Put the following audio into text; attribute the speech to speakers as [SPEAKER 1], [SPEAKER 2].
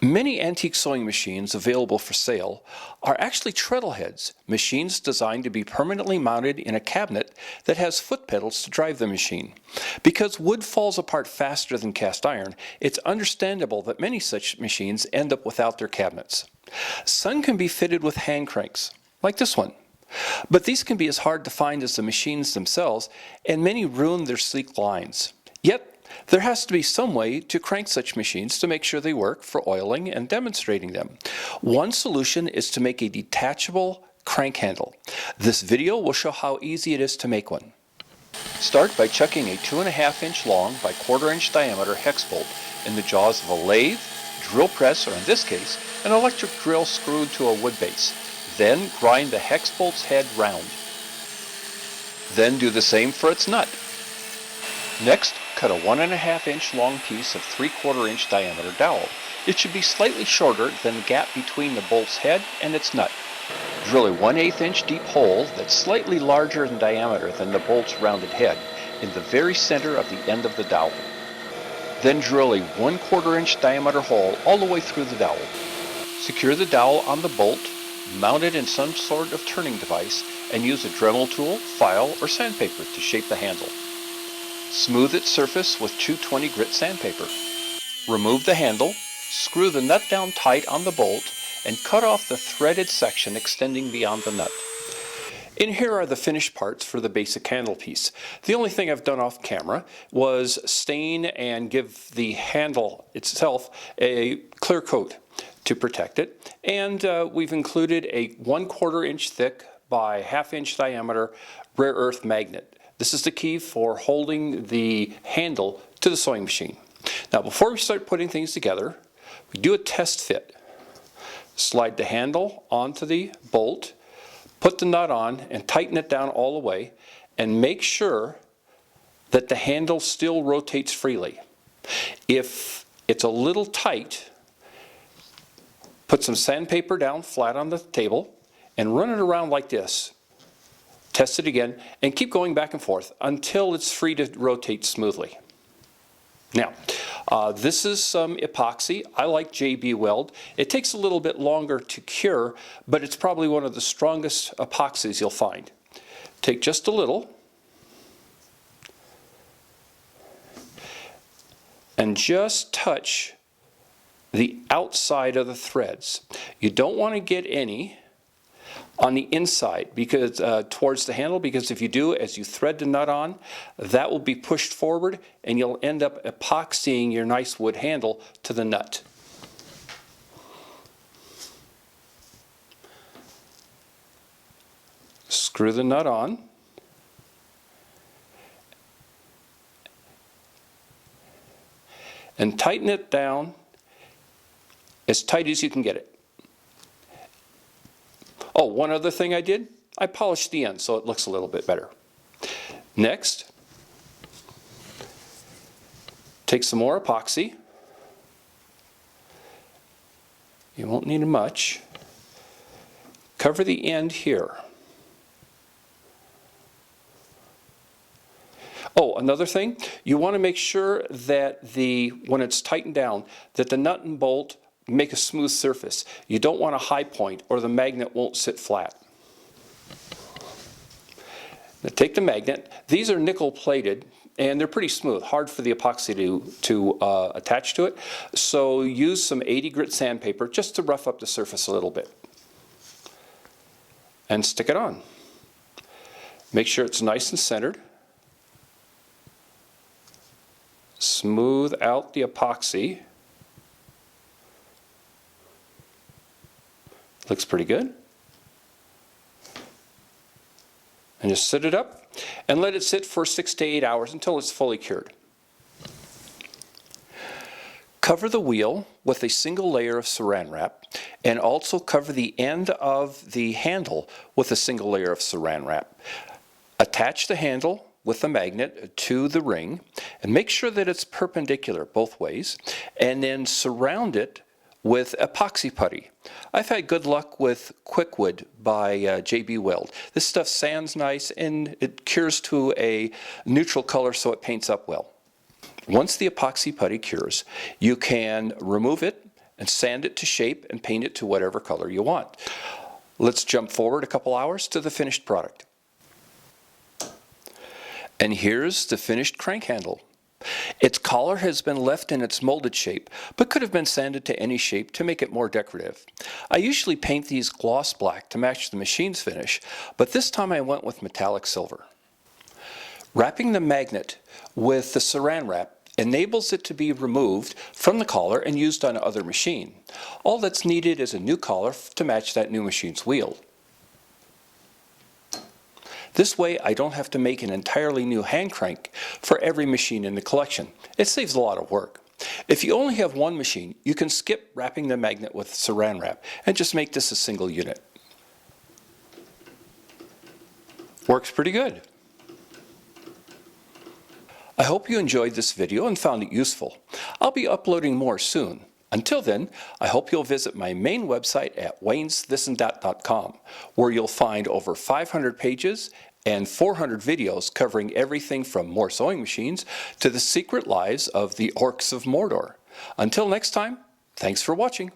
[SPEAKER 1] Many antique sewing machines available for sale are actually treadle heads, machines designed to be permanently mounted in a cabinet that has foot pedals to drive the machine. Because wood falls apart faster than cast iron, it's understandable that many such machines end up without their cabinets. Some can be fitted with hand cranks, like this one. But these can be as hard to find as the machines themselves, and many ruin their sleek lines. Yet, there has to be some way to crank such machines to make sure they work for oiling and demonstrating them. One solution is to make a detachable crank handle. This video will show how easy it is to make one. Start by chucking a 2.5 inch long by 1/4 inch diameter hex bolt in the jaws of a lathe, drill press, or in this case, an electric drill screwed to a wood base. Then grind the hex bolt's head round. Then do the same for its nut. Next, cut a 1.5 inch long piece of 3/4 inch diameter dowel. It should be slightly shorter than the gap between the bolt's head and its nut. Drill a 1/8 inch deep hole that's slightly larger in diameter than the bolt's rounded head in the very center of the end of the dowel. Then drill a 1/4 inch diameter hole all the way through the dowel. Secure the dowel on the bolt, mount it in some sort of turning device, and use a Dremel tool, file, or sandpaper to shape the handle. Smooth its surface with 220 grit sandpaper. Remove the handle, screw the nut down tight on the bolt, and cut off the threaded section extending beyond the nut. In here are the finished parts for the basic handle piece. The only thing I've done off camera was stain and give the handle itself a clear coat to protect it. And we've included a 1/4 inch thick by 1/2 inch diameter rare earth magnet. This is the key for holding the handle to the sewing machine. Now, before we start putting things together, we do a test fit. Slide the handle onto the bolt, put the nut on, and tighten it down all the way, and make sure that the handle still rotates freely. If it's a little tight, put some sandpaper down flat on the table and run it around like this. Test it again, and keep going back and forth until it's free to rotate smoothly. Now, this is some epoxy. I like JB Weld. It takes a little bit longer to cure, but it's probably one of the strongest epoxies you'll find. Take just a little and just touch the outside of the threads. You don't want to get any on the inside because towards the handle, because if you do, as you thread the nut on, that will be pushed forward and you'll end up epoxying your nice wood handle to the nut. Screw the nut on. And tighten it down as tight as you can get it. Oh, one other thing I did, I polished the end so it looks a little bit better. Next, take some more epoxy. You won't need much. Cover the end here. Oh, another thing, you want to make sure that when it's tightened down, that the nut and bolt make a smooth surface. You don't want a high point or the magnet won't sit flat. Now take the magnet. These are nickel plated and they're pretty smooth, hard for the epoxy to attach to it. So use some 80 grit sandpaper just to rough up the surface a little bit. And stick it on. Make sure it's nice and centered. Smooth out the epoxy. Looks pretty good. And just sit it up and let it sit for 6 to 8 hours until it's fully cured. Cover the wheel with a single layer of saran wrap and also cover the end of the handle with a single layer of saran wrap. Attach the handle with a magnet to the ring and make sure that it's perpendicular both ways, and then surround it with epoxy putty. I've had good luck with Quickwood by JB Weld. This stuff sands nice and it cures to a neutral color so it paints up well. Once the epoxy putty cures, you can remove it and sand it to shape and paint it to whatever color you want. Let's jump forward a couple hours to the finished product. And here's the finished crank handle. Its collar has been left in its molded shape, but could have been sanded to any shape to make it more decorative. I usually paint these gloss black to match the machine's finish, but this time I went with metallic silver. Wrapping the magnet with the saran wrap enables it to be removed from the collar and used on other machine. All that's needed is a new collar to match that new machine's wheel. This way I don't have to make an entirely new hand crank for every machine in the collection. It saves a lot of work. If you only have one machine, you can skip wrapping the magnet with saran wrap and just make this a single unit. Works pretty good. I hope you enjoyed this video and found it useful. I'll be uploading more soon. Until then, I hope you'll visit my main website at waynesthisthandthat.com, where you'll find over 500 pages and 400 videos covering everything from more sewing machines to the secret lives of the orcs of Mordor. Until next time, thanks for watching.